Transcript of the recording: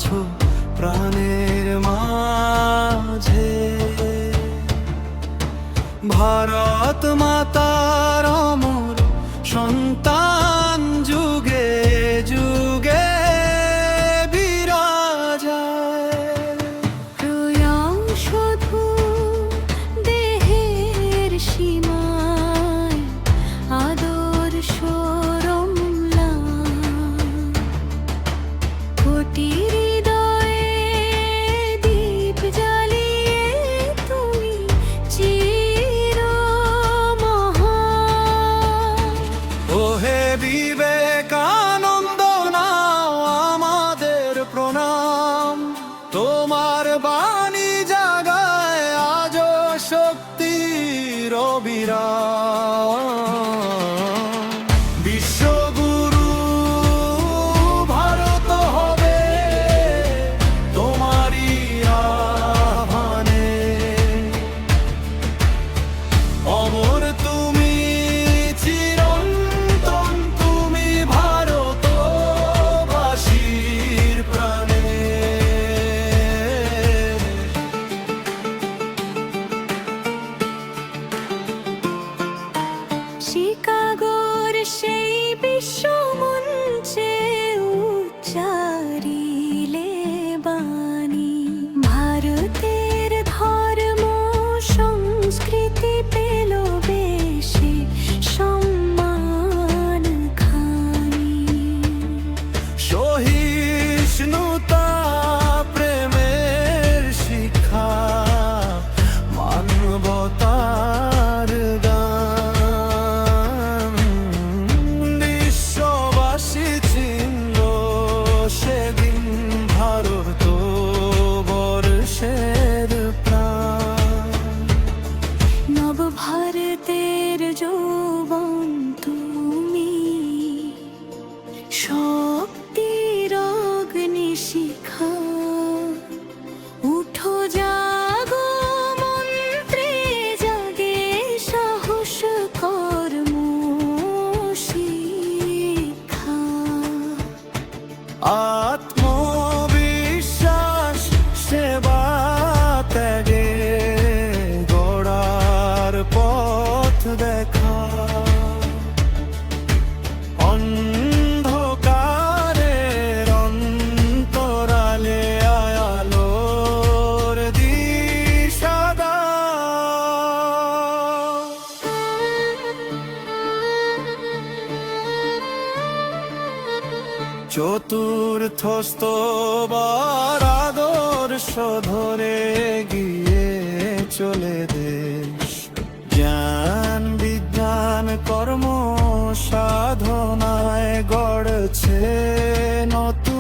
আছো প্রাণের মাঝে। ভারত মাতার অমর সন্তান যুগে যুগে বিরাজায়। প্রয়াং শুধু দেহের সীমায় আদর্শ রমলান। কোটি হৃদয়ে দীপ জ্বালিয়ে তুমি চিরমহান। ওহে বিবেকানন্দ নাও আমাদের প্রণাম, তোমার বাণী জাগায় আজ শক্তির অবিরাম। বিশ্বগুরু ভারত হবে তোমারই আহ্বানে। অমর তুমি চিরন্তন, তুমি ভারতবাসীর প্রাণে। শিকাগোর সেই বিশ্বমঞ্চে উচ্চারিলে বাণী। ভারতের ধর্ম সংস্কৃতি পেল বেশি সম্মান খানি। সহিষ্ণুতা প্রেমের শিক্ষা মানবতার গান। বিশ্ববাসী চিনল সেদিন ভারত বর্ষের প্রাণ। নবভারতের যৌবন তুমি, শক্তির অগ্নিশিখা। উঠো জাগো মন্ত্রে জাগে সাহস কর্ম শিক্ষা। আত্মবিশ্বাস সেবা ত্যাগে গড়ার পথ দেখা। অন্ধকারের অন্তরালে আলোর দিশা দাও। চতুর্থ স্তবার আদর্শ ধরে গিয়ে চলে দেশ। জ্ঞান বিজ্ঞান কর্ম সাধনায় গড়ছে নতুন